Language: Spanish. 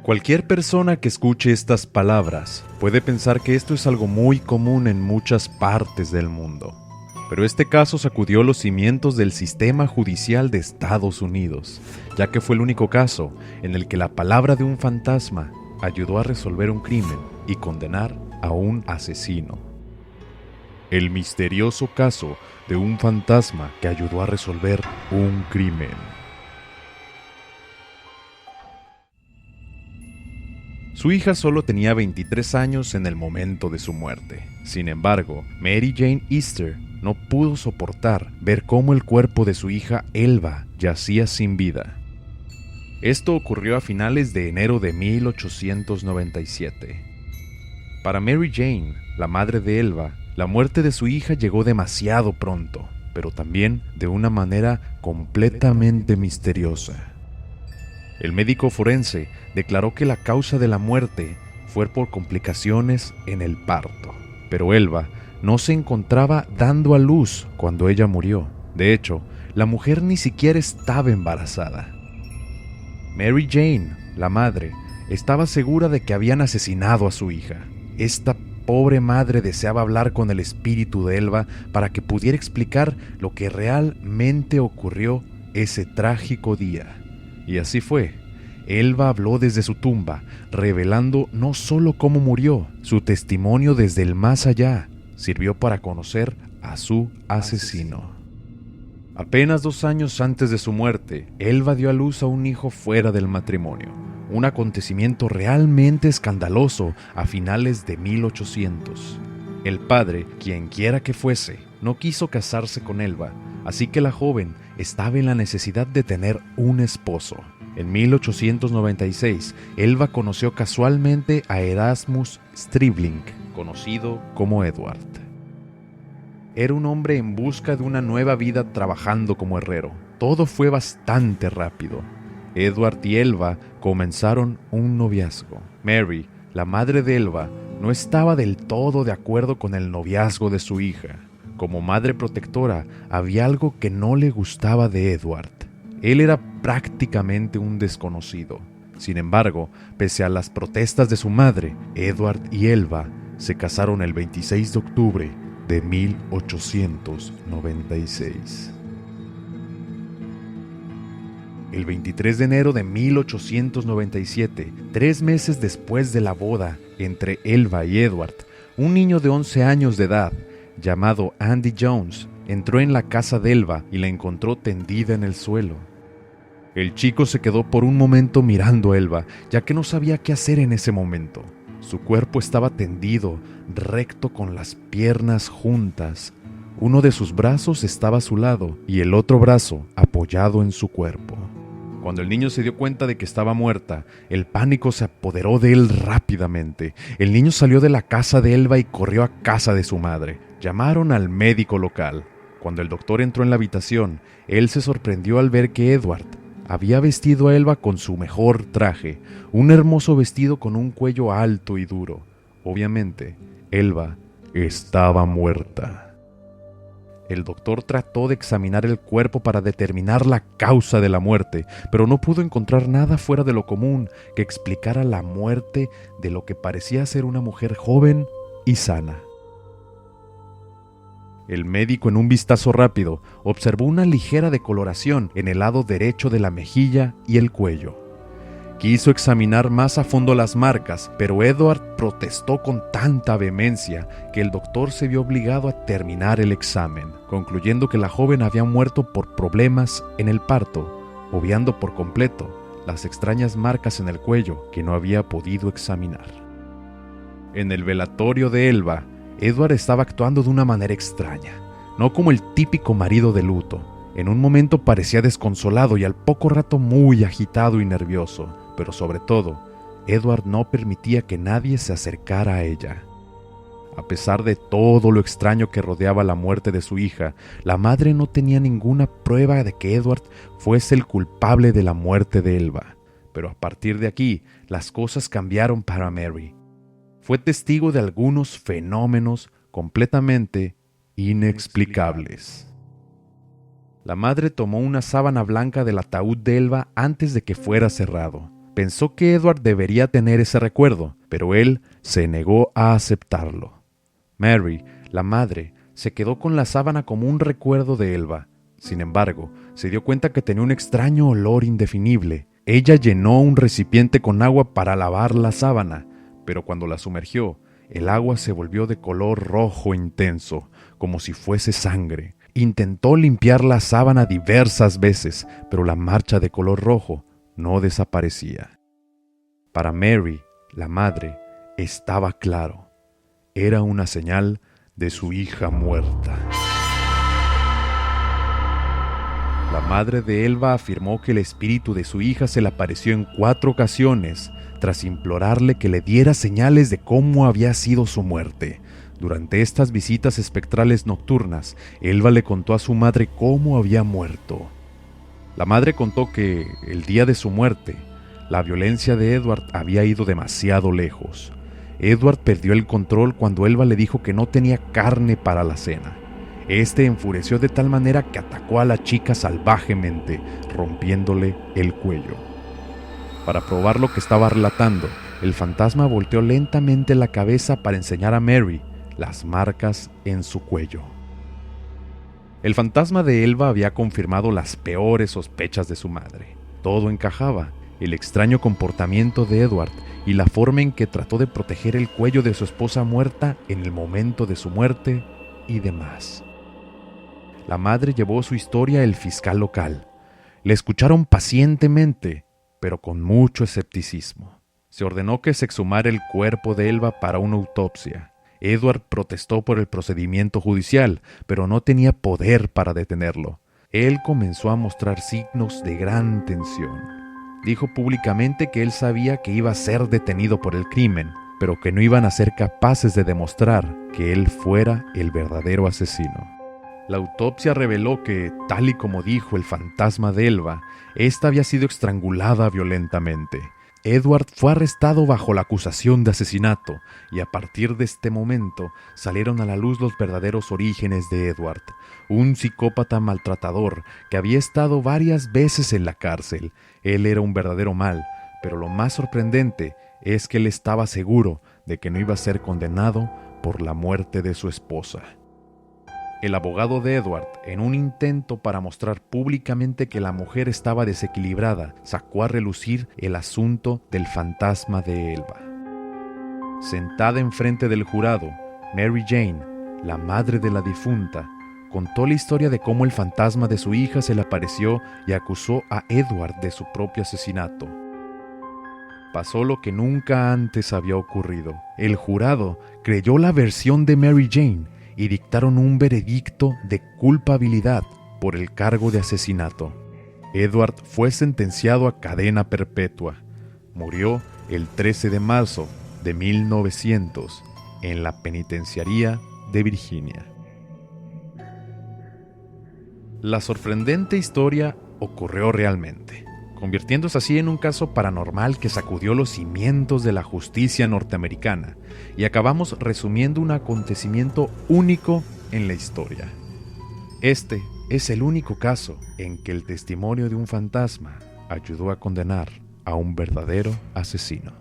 Cualquier persona que escuche estas palabras puede pensar que esto es algo muy común en muchas partes del mundo. Pero este caso sacudió los cimientos del sistema judicial de Estados Unidos, ya que fue el único caso en el que la palabra de un fantasma ayudó a resolver un crimen y condenar a un asesino. El misterioso caso de un fantasma que ayudó a resolver un crimen. Su hija solo tenía 23 años en el momento de su muerte. Sin embargo, Mary Jane Easter no pudo soportar ver cómo el cuerpo de su hija Elva yacía sin vida. Esto ocurrió a finales de enero de 1897. Para Mary Jane, la madre de Elva, la muerte de su hija llegó demasiado pronto, pero también de una manera completamente misteriosa. El médico forense declaró que la causa de la muerte fue por complicaciones en el parto, pero Elva no se encontraba dando a luz cuando ella murió. De hecho, la mujer ni siquiera estaba embarazada. Mary Jane, la madre, estaba segura de que habían asesinado a su hija. Esta pobre madre deseaba hablar con el espíritu de Elva para que pudiera explicar lo que realmente ocurrió ese trágico día. Y así fue. Elva habló desde su tumba, revelando no solo cómo murió, su testimonio desde el más allá sirvió para conocer a su asesino. Apenas 2 años antes de su muerte, Elva dio a luz a un hijo fuera del matrimonio, un acontecimiento realmente escandaloso a finales de 1800. El padre, quien quiera que fuese, no quiso casarse con Elva, así que la joven estaba en la necesidad de tener un esposo. En 1896, Elva conoció casualmente a Erasmus Stribling, conocido como Edward. Era un hombre en busca de una nueva vida trabajando como herrero. Todo fue bastante rápido. Edward y Elva comenzaron un noviazgo. Mary, la madre de Elva, no estaba del todo de acuerdo con el noviazgo de su hija. Como madre protectora, había algo que no le gustaba de Edward. Él era prácticamente un desconocido. Sin embargo, pese a las protestas de su madre, Edward y Elva se casaron el 26 de octubre de 1896. El 23 de enero de 1897, 3 meses después de la boda entre Elva y Edward, un niño de 11 años de edad, llamado Andy Jones, entró en la casa de Elva y la encontró tendida en el suelo. El chico se quedó por un momento mirando a Elva, ya que no sabía qué hacer en ese momento. Su cuerpo estaba tendido, recto con las piernas juntas. Uno de sus brazos estaba a su lado y el otro brazo apoyado en su cuerpo. Cuando el niño se dio cuenta de que estaba muerta, el pánico se apoderó de él rápidamente. El niño salió de la casa de Elva y corrió a casa de su madre. Llamaron al médico local. Cuando el doctor entró en la habitación, él se sorprendió al ver que Edward había vestido a Elva con su mejor traje, un hermoso vestido con un cuello alto y duro. Obviamente, Elva estaba muerta. El doctor trató de examinar el cuerpo para determinar la causa de la muerte, pero no pudo encontrar nada fuera de lo común que explicara la muerte de lo que parecía ser una mujer joven y sana. El médico, en un vistazo rápido, observó una ligera decoloración en el lado derecho de la mejilla y el cuello. Quiso examinar más a fondo las marcas, pero Edward protestó con tanta vehemencia que el doctor se vio obligado a terminar el examen, concluyendo que la joven había muerto por problemas en el parto, obviando por completo las extrañas marcas en el cuello que no había podido examinar. En el velatorio de Elva, Edward estaba actuando de una manera extraña, no como el típico marido de luto. En un momento parecía desconsolado y al poco rato muy agitado y nervioso, pero sobre todo, Edward no permitía que nadie se acercara a ella. A pesar de todo lo extraño que rodeaba la muerte de su hija, la madre no tenía ninguna prueba de que Edward fuese el culpable de la muerte de Elva. Pero a partir de aquí, las cosas cambiaron para Mary. Fue testigo de algunos fenómenos completamente inexplicables. La madre tomó una sábana blanca del ataúd de Elva antes de que fuera cerrado. Pensó que Edward debería tener ese recuerdo, pero él se negó a aceptarlo. Mary, la madre, se quedó con la sábana como un recuerdo de Elva. Sin embargo, se dio cuenta que tenía un extraño olor indefinible. Ella llenó un recipiente con agua para lavar la sábana, pero cuando la sumergió, el agua se volvió de color rojo intenso, como si fuese sangre. Intentó limpiar la sábana diversas veces, pero la mancha de color rojo no desaparecía. Para Mary, la madre, estaba claro. Era una señal de su hija muerta. La madre de Elva afirmó que el espíritu de su hija se le apareció en 4 ocasiones, tras implorarle que le diera señales de cómo había sido su muerte. Durante estas visitas espectrales nocturnas, Elva le contó a su madre cómo había muerto. La madre contó que, el día de su muerte, la violencia de Edward había ido demasiado lejos. Edward perdió el control cuando Elva le dijo que no tenía carne para la cena. Este enfureció de tal manera que atacó a la chica salvajemente, rompiéndole el cuello. Para probar lo que estaba relatando, el fantasma volteó lentamente la cabeza para enseñar a Mary las marcas en su cuello. El fantasma de Elva había confirmado las peores sospechas de su madre. Todo encajaba: el extraño comportamiento de Edward y la forma en que trató de proteger el cuello de su esposa muerta en el momento de su muerte y demás. La madre llevó su historia al fiscal local. Le escucharon pacientemente, pero con mucho escepticismo. Se ordenó que se exhumara el cuerpo de Elva para una autopsia. Edward protestó por el procedimiento judicial, pero no tenía poder para detenerlo. Él comenzó a mostrar signos de gran tensión. Dijo públicamente que él sabía que iba a ser detenido por el crimen, pero que no iban a ser capaces de demostrar que él fuera el verdadero asesino. La autopsia reveló que, tal y como dijo el fantasma de Elva, esta había sido estrangulada violentamente. Edward fue arrestado bajo la acusación de asesinato, y a partir de este momento salieron a la luz los verdaderos orígenes de Edward, un psicópata maltratador que había estado varias veces en la cárcel. Él era un verdadero mal, pero lo más sorprendente es que él estaba seguro de que no iba a ser condenado por la muerte de su esposa. El abogado de Edward, en un intento para mostrar públicamente que la mujer estaba desequilibrada, sacó a relucir el asunto del fantasma de Elva. Sentada enfrente del jurado, Mary Jane, la madre de la difunta, contó la historia de cómo el fantasma de su hija se le apareció y acusó a Edward de su propio asesinato. Pasó lo que nunca antes había ocurrido. El jurado creyó la versión de Mary Jane y dictaron un veredicto de culpabilidad por el cargo de asesinato. Edward fue sentenciado a cadena perpetua. Murió el 13 de marzo de 1900 en la penitenciaría de Virginia. La sorprendente historia ocurrió realmente, convirtiéndose así en un caso paranormal que sacudió los cimientos de la justicia norteamericana, y acabamos resumiendo un acontecimiento único en la historia. Este es el único caso en que el testimonio de un fantasma ayudó a condenar a un verdadero asesino.